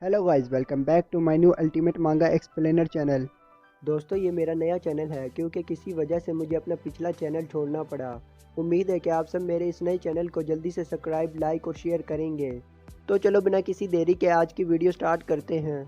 Hello guys, welcome back to my new ultimate manga explainer channel. दोस्तों, ये मेरा नया चैनल है क्योंकि किसी वजह से मुझे अपना पिछला चैनल छोड़ना पड़ा। उम्मीद है कि आप सब मेरे इस नए चैनल को जल्दी से सब्सक्राइब, लाइक और शेयर करेंगे। तो चलो बिना किसी देरी के आज की वीडियो स्टार्ट करते हैं।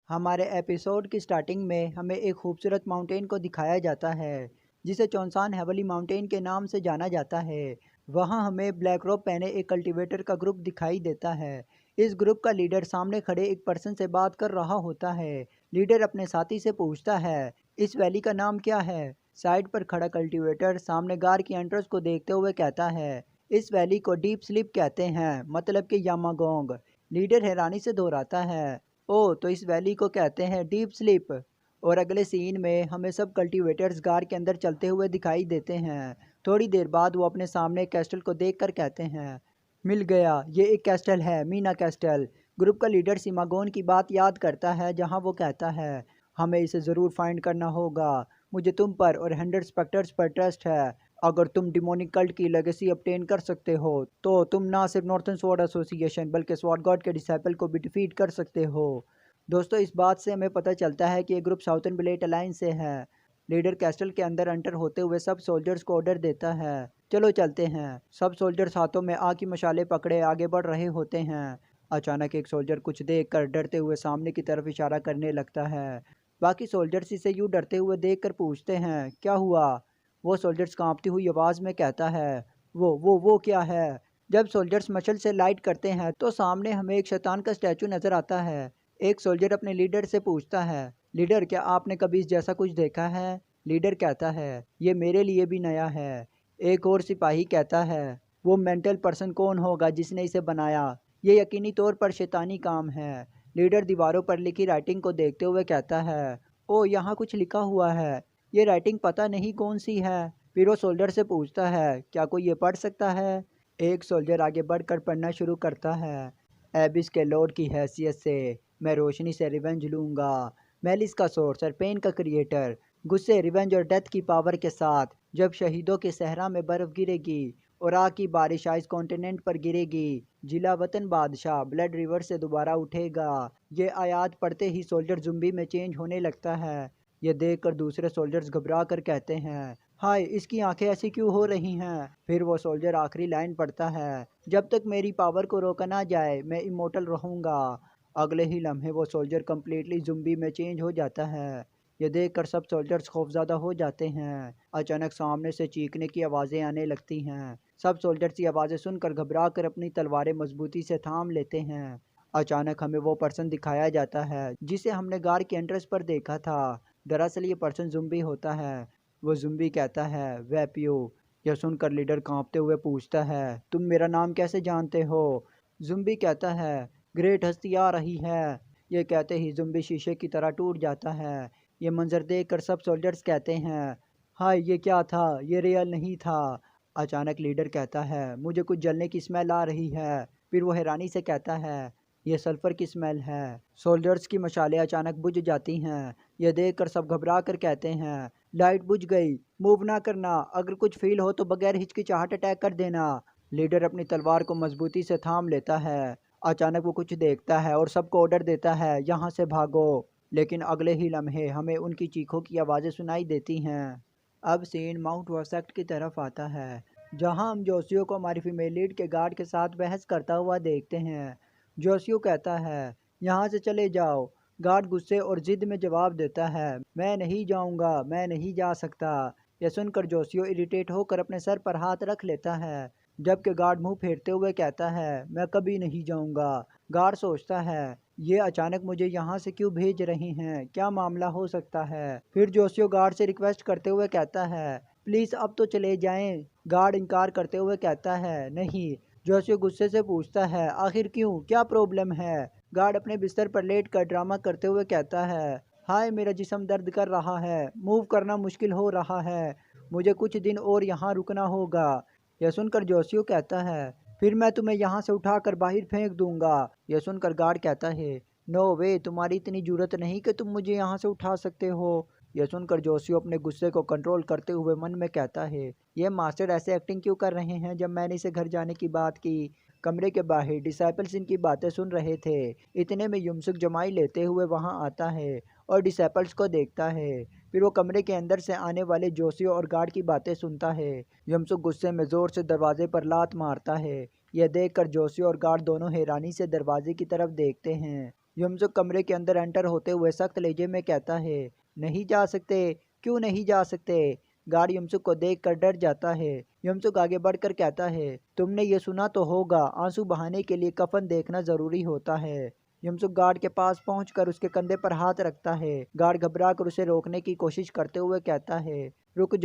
हमारे एपिसोड की स्टार्टिंग में हमें एक खूबसूरत माउंटेन को दिखाया जाता है जिसे चौंसान हेवली माउंटेन के नाम से जाना जाता है। वहाँ हमें ब्लैक रोब पहने एक कल्टीवेटर का ग्रुप दिखाई देता है। इस ग्रुप का लीडर सामने खड़े एक पर्सन से बात कर रहा होता है। लीडर अपने साथी से पूछता है, इस वैली का नाम क्या है? साइड पर खड़ा कल्टीवेटर सामने गार की एंट्रेंस को देखते हुए कहता है, इस वैली को डीप स्लीप कहते हैं, मतलब कि यामागोंग। लीडर हैरानी से दोहराता है, ओह, तो इस वैली को कहते हैं डीप स्लीप। और अगले सीन में हमें सब कल्टीवेटर्स गार के अंदर चलते हुए दिखाई देते हैं। थोड़ी देर बाद वो अपने सामने कैस्टल को देखकर कहते हैं, मिल गया, ये एक कैस्टल है, मीना कैस्टल। ग्रुप का लीडर सिमागोन की बात याद करता है जहां वो कहता है, हमें इसे ज़रूर फाइंड करना होगा। मुझे तुम पर और 100 स्पेक्टर्स पर ट्रस्ट है। अगर तुम डिमोनिक कल्ट की लेगेसी obtain कर सकते हो तो तुम ना सिर्फ नॉर्थन स्वॉर्ड एसोसिएशन बल्कि स्वॉर्ड गॉड के डिसाइपल को भी डिफीट कर सकते हो। दोस्तों, इस बात से हमें पता चलता है कि ये ग्रुप साउथर्न ब्लेड अलायंस से है। लीडर कैस्टल के अंदर एंटर होते हुए सब सोल्जर्स को ऑर्डर देता है, चलो चलते हैं। सब सोल्जर्स हाथों में आग की मशाले पकड़े आगे बढ़ रहे होते हैं। अचानक एक सोल्जर कुछ देख कर डरते हुए सामने की तरफ इशारा करने लगता है। बाकी सोल्जर्स इसे यूँ डरते हुए देख कर पूछते हैं, क्या हुआ? वो सोल्जर्स कांपती हुई आवाज़ में कहता है, वो क्या है? जब सोल्जर्स मशल से लाइट करते हैं तो सामने हमें एक शैतान का स्टैचू नज़र आता है। एक सोल्जर अपने लीडर से पूछता है, लीडर, क्या आपने कभी इस जैसा कुछ देखा है? लीडर कहता है, ये मेरे लिए भी नया है। एक और सिपाही कहता है, वो मेंटल पर्सन कौन होगा जिसने इसे बनाया? ये यकीनी तौर पर शैतानी काम है। लीडर दीवारों पर लिखी राइटिंग को देखते हुए कहता है, ओ, यहाँ कुछ लिखा हुआ है। ये राइटिंग पता नहीं कौन सी है। फिर वो सोल्जर से पूछता है, क्या कोई ये पढ़ सकता है? एक सोल्जर आगे बढ़कर पढ़ना शुरू करता है, एबिस के लॉर्ड की हैसियत से मैं रोशनी से रिवेंज लूँगा। मेलिस का सोर्स और पेन का क्रिएटर, गुस्से, रिवेंज और डेथ की पावर के साथ। जब शहीदों के सहरा में बर्फ़ गिरेगी और आग की बारिश आइस कॉन्टिनेंट पर गिरेगी, जिला वतन बादशाह ब्लड रिवर से दोबारा उठेगा। ये आयात पढ़ते ही सोल्जर जुम्बी में चेंज होने लगता है। ये देखकर दूसरे सोल्जर्स घबरा कर कहते हैं, हाय, इसकी आंखें ऐसी क्यों हो रही हैं? फिर वो सोल्जर आखिरी लाइन पढ़ता है, जब तक मेरी पावर को रोका ना जाए मैं इमोर्टल रहूँगा। अगले ही लम्हे वो सोल्जर कम्प्लीटली जुम्बी में चेंज हो जाता है। ये देखकर सब सोल्जर्स खौफज़दा हो जाते हैं। अचानक सामने से चीखने की आवाज़ें आने लगती हैं। सब सोल्जर्स की आवाज़ें सुनकर घबरा कर अपनी तलवारें मजबूती से थाम लेते हैं। अचानक हमें वो पर्सन दिखाया जाता है जिसे हमने गार के एंट्रेंस पर देखा था। दरअसल ये पर्सन जुम्बी होता है। वो जुम्बी कहता है, वैपियो। यह सुनकर लीडर कांपते हुए पूछता है, तुम मेरा नाम कैसे जानते हो? जुम्बी कहता है, ग्रेट हस्ती आ रही है। ये कहते ही जुम्बी शीशे की तरह टूट जाता है। ये मंजर देखकर सब सोल्जर्स कहते हैं, हाय, ये क्या था? ये रियल नहीं था। अचानक लीडर कहता है, मुझे कुछ जलने की स्मेल आ रही है। फिर वो हैरानी से कहता है, ये सल्फ़र की स्मेल है। सोल्जर्स की मशालें अचानक बुझ जाती हैं। यह देखकर सब घबरा कर कहते हैं, लाइट बुझ गई, मूव ना करना, अगर कुछ फील हो तो बगैर हिचकिचाहट अटैक कर देना। लीडर अपनी तलवार को मजबूती से थाम लेता है। अचानक वो कुछ देखता है और सबको ऑर्डर देता है, यहाँ से भागो। लेकिन अगले ही लम्हे हमें उनकी चीखों की आवाज़ें सुनाई देती हैं। अब सीन माउंट वर्सेक्ट की तरफ आता है, जहाँ हम जोसियो को हमारी फीमेल लीड के गार्ड के साथ बहस करता हुआ देखते हैं। जोसियो कहता है, यहाँ से चले जाओ। गार्ड गुस्से और जिद में जवाब देता है, मैं नहीं जाऊँगा, मैं नहीं जा सकता। यह सुनकर जोसियो इरिटेट होकर अपने सर पर हाथ रख लेता है, जबकि गार्ड मुंह फेरते हुए कहता है, मैं कभी नहीं जाऊँगा। गार्ड सोचता है, ये अचानक मुझे यहाँ से क्यों भेज रहे हैं, क्या मामला हो सकता है? फिर जोशियो गार्ड से रिक्वेस्ट करते हुए कहता है, प्लीज़ अब तो चले जाएं। गार्ड इनकार करते हुए कहता है, नहीं। जोशियो गुस्से से पूछता है, आखिर क्यों, क्या प्रॉब्लम है? गार्ड अपने बिस्तर पर लेट कर ड्रामा करते हुए कहता है, हाय, मेरा जिस्म दर्द कर रहा है, मूव करना मुश्किल हो रहा है, मुझे कुछ दिन और यहाँ रुकना होगा। यह सुनकर जोशियो कहता है, फिर मैं तुम्हें यहाँ से उठाकर बाहर फेंक दूंगा। यह सुनकर गार्ड कहता है, नो वे, तुम्हारी इतनी जरूरत नहीं कि तुम मुझे यहाँ से उठा सकते हो। यह सुनकर जोशियो अपने गुस्से को कंट्रोल करते हुए मन में कहता है, ये मास्टर ऐसे एक्टिंग क्यों कर रहे हैं। जब मैंने इसे घर जाने की बात की, कमरे के बाहर डिसाइपल्स इनकी बातें सुन रहे थे। इतने में युमसुक जमाई लेते हुए वहां आता है और डिसाइपल्स को देखता है। फिर वो कमरे के अंदर से आने वाले जोशियो और गार्ड की बातें सुनता है। युमसुक गुस्से में जोर से दरवाजे पर लात मारता है। यह देखकर जोशियो और गार्ड दोनों हैरानी से दरवाजे की तरफ देखते हैं। युमसुक कमरे के अंदर एंटर होते हुए सख्त लहजे में कहता है, नहीं जा सकते, क्यों नहीं जा सकते। गार्ड युमसुक को देखकर डर जाता है। युमसुक आगे बढ़कर कहता है, तुमने ये सुना तो होगा, आंसू बहाने के लिए कफन देखना जरूरी होता है। युमसुक गार्ड के पास पहुंचकर उसके कंधे पर हाथ रखता है। गार्ड घबरा कर उसे रोकने की कोशिश करते हुए कहता है, रुक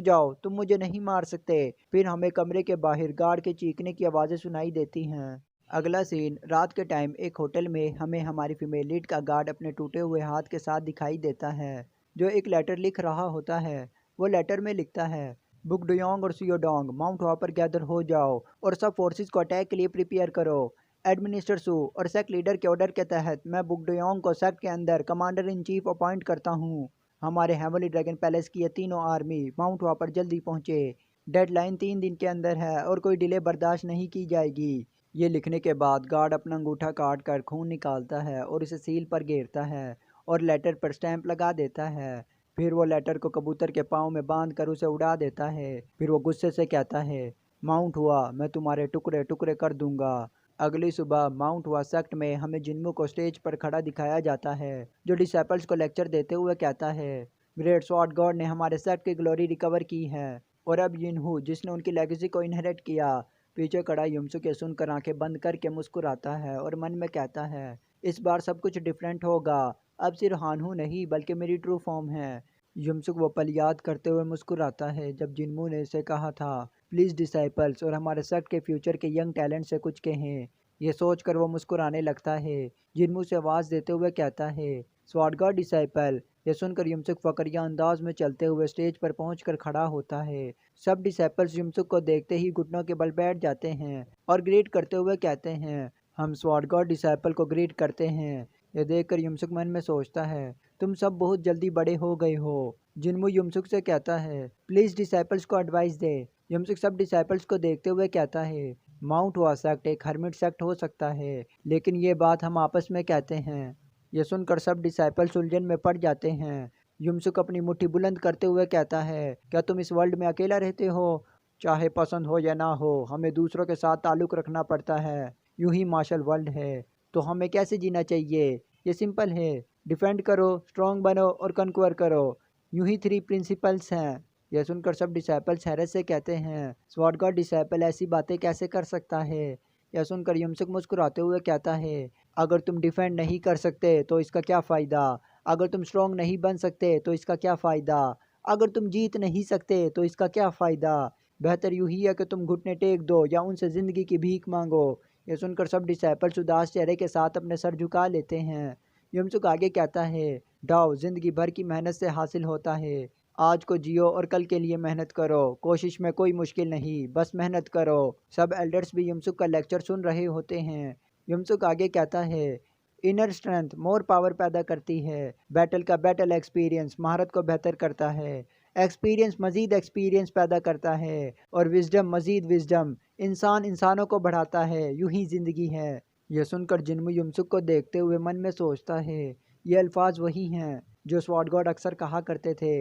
जाओ, तुम मुझे नहीं मार सकते। फिर हमें कमरे के बाहर गार्ड के चीखने की आवाज़ें सुनाई देती हैं। अगला सीन रात के टाइम एक होटल में हमें हमारी फीमेल लीड का गार्ड अपने टूटे हुए हाथ के साथ दिखाई देता है, जो एक लेटर लिख रहा होता है। वो लेटर में लिखता है, बुकडोयोंग और सियोडोंग माउंट हुआ पर गैदर हो जाओ और सब फोर्सेस को अटैक के लिए प्रिपेयर करो। एडमिनिस्टर सू और सेक्ट लीडर के ऑर्डर के तहत मैं बुकडोयोंग को सेक्ट के अंदर कमांडर इन चीफ अपॉइंट करता हूँ। हमारे हेवनली ड्रैगन पैलेस की ये तीनों आर्मी माउंट हुआ पर जल्दी पहुँचे। डेडलाइन 3 दिन के अंदर है और कोई डिले बर्दाश्त नहीं की जाएगी। ये लिखने के बाद गार्ड अपना अंगूठा काट कर खून निकालता है और इसे सील पर घेरता है और लेटर पर स्टैंप लगा देता है। फिर वो लेटर को कबूतर के पाँव में बांध कर उसे उड़ा देता है। फिर वो गुस्से से कहता है, माउंट हुआ, मैं तुम्हारे टुकड़े टुकड़े कर दूंगा। अगली सुबह माउंट हुआ सेक्ट में हमें जिन्मू को स्टेज पर खड़ा दिखाया जाता है, जो डिसेपल्स को लेक्चर देते हुए कहता है, ग्रेट स्वॉर्ड गॉड ने हमारे सेक्ट की ग्लोरी रिकवर की है और अब यिनहू जिसने उनकी लेगेसी को इनहेरिट किया। पीछे खड़ा युमसुक ये सुनकर आंखें बंद करके मुस्कुराता है और मन में कहता है, इस बार सब कुछ डिफरेंट होगा। अब सिर्फ हानहू नहीं बल्कि मेरी ट्रू फॉर्म है। युमसुक वो पल याद करते हुए मुस्कुराता है जब जिन्मू ने इसे कहा था, प्लीज़ डिसाइपल्स और हमारे सेक्ट के फ्यूचर के यंग टैलेंट से कुछ कहें। ये सोचकर वो मुस्कुराने लगता है। जिन्मू से आवाज़ देते हुए कहता है, स्वॉर्ड गॉड डिसाइपल। ये सुनकर युमसुक फकरिया अंदाज में चलते हुए स्टेज पर पहुंचकर खड़ा होता है। सब डिसेपल्स युमसुक को देखते ही घुटनों के बल बैठ जाते हैं और ग्रीट करते हुए कहते हैं, हम स्वॉर्ड गॉड डिसेपल को ग्रीट करते हैं। यह देखकर युमसुक मन में सोचता है, तुम सब बहुत जल्दी बड़े हो गए हो। जिन्मू युमसुक से कहता है, प्लीज़ डिसेपल्स को एडवाइस दे। युमसुक सब डिसेपल्स को देखते हुए कहता है, माउंट हुआ सेक्ट एक हर्मिट सेक्ट हो सकता है, लेकिन ये बात हम आपस में कहते हैं। यह सुनकर सब डिसेपल्स उलझन में पड़ जाते हैं। युमसुक अपनी मुट्ठी बुलंद करते हुए कहता है, क्या तुम इस वर्ल्ड में अकेला रहते हो? चाहे पसंद हो या ना हो, हमें दूसरों के साथ ताल्लुक़ रखना पड़ता है। यूं ही मार्शल वर्ल्ड है, तो हमें कैसे जीना चाहिए? ये सिंपल है, डिफेंड करो, स्ट्रॉन्ग बनो और कन्क्वर करो। यूं ही 3 प्रिंसिपल्स हैं। यह सुनकर सब डिसेपल्स हैरत से कहते हैं, स्वॉर्ड गॉड डिसेपल ऐसी बातें कैसे कर सकता है? यह सुनकर युमसुक मुस्कुराते हुए कहता है, अगर तुम डिफेंड नहीं कर सकते तो इसका क्या फ़ायदा? अगर तुम स्ट्रॉन्ग नहीं बन सकते तो इसका क्या फ़ायदा? अगर तुम जीत नहीं सकते तो इसका क्या फ़ायदा? बेहतर यूँ ही है कि तुम घुटने टेक दो या उनसे ज़िंदगी की भीख मांगो। यह सुनकर सब डिसेपल्स उदास चेहरे के साथ अपने सर झुका लेते हैं। युमसुक आगे कहता है, डाओ ज़िंदगी भर की मेहनत से हासिल होता है। आज को जियो और कल के लिए मेहनत करो। कोशिश में कोई मुश्किल नहीं, बस मेहनत करो। सब एल्डर्स भी युमसुक का लेक्चर सुन रहे होते हैं। युमसुक आगे कहता है, इनर स्ट्रेंथ मोर पावर पैदा करती है। बैटल का बैटल एक्सपीरियंस महारत को बेहतर करता है। एक्सपीरियंस मज़ीद एक्सपीरियंस पैदा करता है और विजडम मज़ीद विजडम इंसान इंसानों को बढ़ाता है। यूं ही ज़िंदगी है। यह सुनकर जिन्मू युमसुक को देखते हुए मन में सोचता है, ये अल्फाज वही हैं जो स्वॉर्ड गॉड अक्सर कहा करते थे।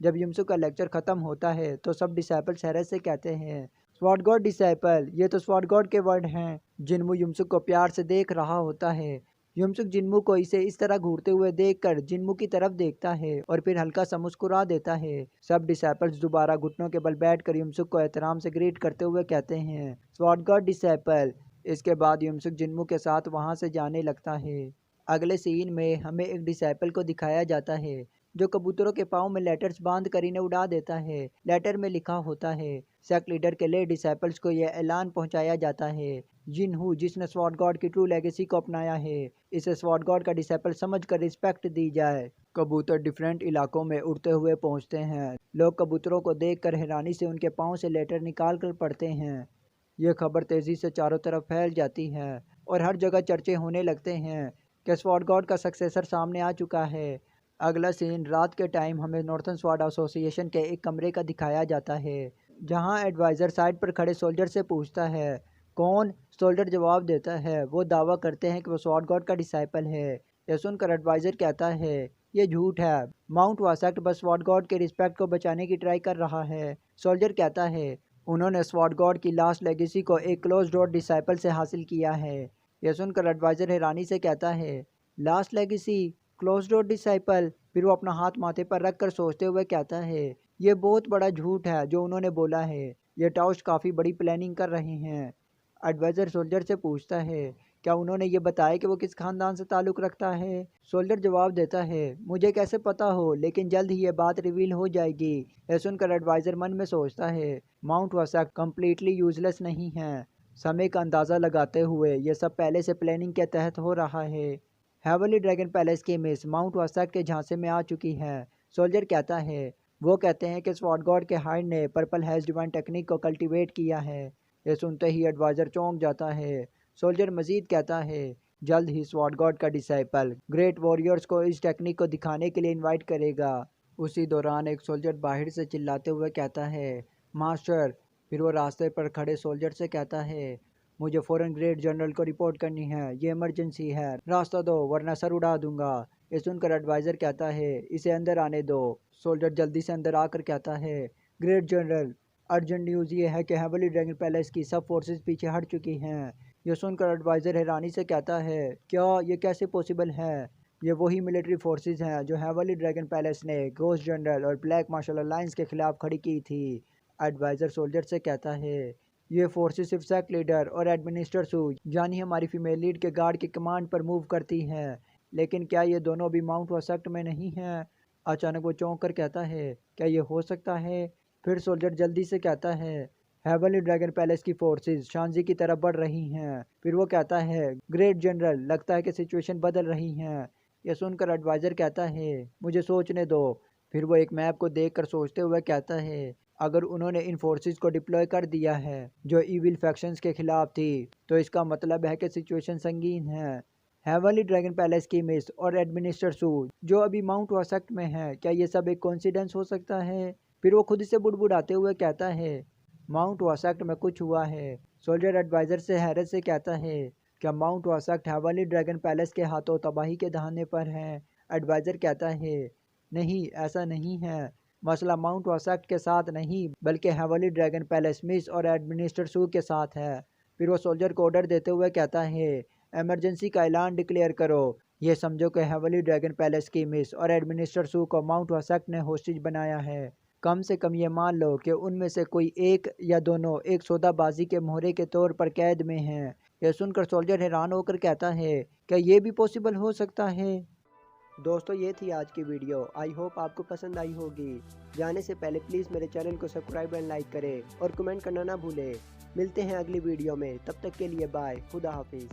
जब युमसुक का लेक्चर ख़त्म होता है तो सब डिसेपल्स हैरत से कहते हैं, स्वॉर्ड गॉड डिसेपल, ये तो स्वॉर्ड गॉड के वर्ड हैं। जिन्मू युमसुक को प्यार से देख रहा होता है। युमसुक जिन्मू को इसे इस तरह घूरते हुए देखकर जिन्मू की तरफ देखता है और फिर हल्का सा मुस्कुरा देता है। सब डिसेपल्स दोबारा घुटनों के बल बैठकर युमसुक को एहतराम से ग्रीट करते हुए कहते हैं, स्वॉर्ड गॉड डिसेपल। इसके बाद युमसुक जिन्मू के साथ वहाँ से जाने लगता है। अगले सीन में हमें एक डिसेपल को दिखाया जाता है जो कबूतरों के पाँव में लेटर्स बांध कर इन्हें उड़ा देता है। लेटर में लिखा होता है, सेक्ट लीडर के लिए डिसेपल्स को यह ऐलान पहुंचाया जाता है, जिन्हू जिसने स्वॉर्ड गॉड की ट्रू लेगेसी को अपनाया है, इसे स्वॉर्ड गॉड का डिसेपल समझकर रिस्पेक्ट दी जाए। कबूतर डिफरेंट इलाकों में उड़ते हुए पहुंचते हैं। लोग कबूतरों को देखकर हैरानी से उनके पाँव से लेटर निकाल कर पढ़ते हैं। यह खबर तेज़ी से चारों तरफ फैल जाती है और हर जगह चर्चे होने लगते हैं कि स्वॉर्ड गॉड का सक्सेसर सामने आ चुका है। अगला सीन रात के टाइम हमें नॉर्थन स्वाड एसोसिएशन के एक कमरे का दिखाया जाता है, जहां एडवाइज़र साइड पर खड़े सोल्जर से पूछता है कौन। सोल्जर जवाब देता है वो दावा करते हैं कि वो स्वॉर्ड गॉड का डिसाइपल है। यह सुनकर एडवाइज़र कहता है ये झूठ है, माउंट वासेक्ट बस स्वॉर्ड गॉड के रिस्पेक्ट को बचाने की ट्राई कर रहा है। सोल्जर कहता है उन्होंने स्वॉर्ड गॉड की लास्ट लेगेसी को एक क्लोज डोर डिसाइपल से हासिल किया है। यह सुनकर एडवाइज़र हैरानी से कहता है last legacy, close door disciple. फिर वो अपना हाथ माथे पर रख कर सोचते हुए कहता है ये बहुत बड़ा झूठ है जो उन्होंने बोला है, ये टाउश काफ़ी बड़ी प्लानिंग कर रहे हैं। एडवाइज़र सोल्जर से पूछता है क्या उन्होंने ये बताया कि वो किस खानदान से ताल्लुक़ रखता है। सोल्जर जवाब देता है मुझे कैसे पता हो, लेकिन जल्द ही ये बात रिवील हो जाएगी। यह सुनकर एडवाइज़र मन में सोचता है माउंट वासेक्ट कम्प्लीटली यूजलेस नहीं है। समय का अंदाज़ा लगाते हुए ये सब पहले से प्लानिंग के तहत हो रहा है। हेवनली ड्रैगन पैलेस की मिस माउंट वासेक्ट के झांसे में आ चुकी है। सोल्जर कहता है वो कहते हैं कि स्वॉर्ड गॉड के हाइड ने पर्पल हैज़ डिवाइन टेक्निक को कल्टीवेट किया है। ये सुनते ही एडवाइज़र चौंक जाता है। सोल्जर मजीद कहता है जल्द ही स्वॉर्ड गॉड का डिसाइपल ग्रेट वॉरियर्स को इस टेक्निक को दिखाने के लिए इनवाइट करेगा। उसी दौरान एक सोल्जर बाहर से चिल्लाते हुए कहता है मास्टर। फिर वो रास्ते पर खड़े सोल्जर से कहता है मुझे फ़ौरन ग्रेट जनरल को रिपोर्ट करनी है, ये इमरजेंसी है, रास्ता दो वरना सर उड़ा दूंगा। ये सुनकर एडवाइज़र कहता है इसे अंदर आने दो। सोल्जर जल्दी से अंदर आकर कहता है ग्रेट जनरल, अर्जेंट न्यूज़ ये है कि हेवनली ड्रैगन पैलेस की सब फोर्सेस पीछे हट चुकी हैं। यह सुनकर एडवाइज़र हैरानी से कहता है क्या ये कैसे पॉसिबल है। ये वही मिलिट्री फोर्सेस हैं जो हेवनली ड्रैगन पैलेस ने घोस्ट जनरल और ब्लैक मार्शल अलायंस के खिलाफ खड़ी की थी। एडवाइज़र सोल्जर से कहता है ये फोर्सेस सिर्फ सेक्ट लीडर और एडमिनिस्टर सू यानी हमारी फीमेल लीड के गार्ड की कमांड पर मूव करती हैं, लेकिन क्या ये दोनों भी माउंट वासेक्ट में नहीं हैं। अचानक वो चौंक कर कहता है क्या ये हो सकता है। फिर सोल्जर जल्दी से कहता है हेवनली ड्रैगन पैलेस की फोर्सेस शांजी की तरफ बढ़ रही हैं। फिर वो कहता है ग्रेट जनरल, लगता है कि सिचुएशन बदल रही हैं। यह सुनकर एडवाइज़र कहता है मुझे सोचने दो। फिर वो एक मैप को देखकर सोचते हुए कहता है अगर उन्होंने इन फोर्सेस को डिप्लॉय कर दिया है जो ईविल फैक्शंस के खिलाफ थी, तो इसका मतलब है कि सिचुएशन संगीन है। हेवनली ड्रैगन पैलेस की मिस और एडमिनिस्टर सू जो अभी माउंट वासेक्ट में है, क्या ये सब एक कोइंसिडेंस हो सकता है। फिर वो खुद से बुड़बुड़ाते हुए कहता है माउंट वासेक्ट में कुछ हुआ है। सोल्जर एडवाइज़र से हैरत से कहता है क्या माउंट वासेक्ट हेवनली ड्रैगन पैलेस के हाथों तबाही के दहाने पर है। एडवाइज़र कहता है नहीं, ऐसा नहीं है, मसला माउंट वासेक्ट के साथ नहीं बल्कि हेवनली ड्रैगन पैलेस मिस और एडमिनिस्टर सू के साथ है। फिर वो सोल्जर को ऑर्डर देते हुए कहता है इमरजेंसी का ऐलान डिक्लेयर करो। ये समझो कि हेवनली ड्रैगन पैलेस की मिस और एडमिनिस्टर सू को माउंट वासेक्ट ने होस्टेज बनाया है। कम से कम ये मान लो कि उनमें से कोई एक या दोनों एक सौदाबाजी के मोहरे के तौर पर कैद में हैं। यह सुनकर सोल्जर हैरान होकर कहता है क्या ये भी पॉसिबल हो सकता है। दोस्तों ये थी आज की वीडियो, आई होप आपको पसंद आई होगी। जाने से पहले प्लीज़ मेरे चैनल को सब्सक्राइब एंड लाइक करें और कमेंट करना ना भूलें। मिलते हैं अगली वीडियो में, तब तक के लिए बाय, खुदा हाफिज़।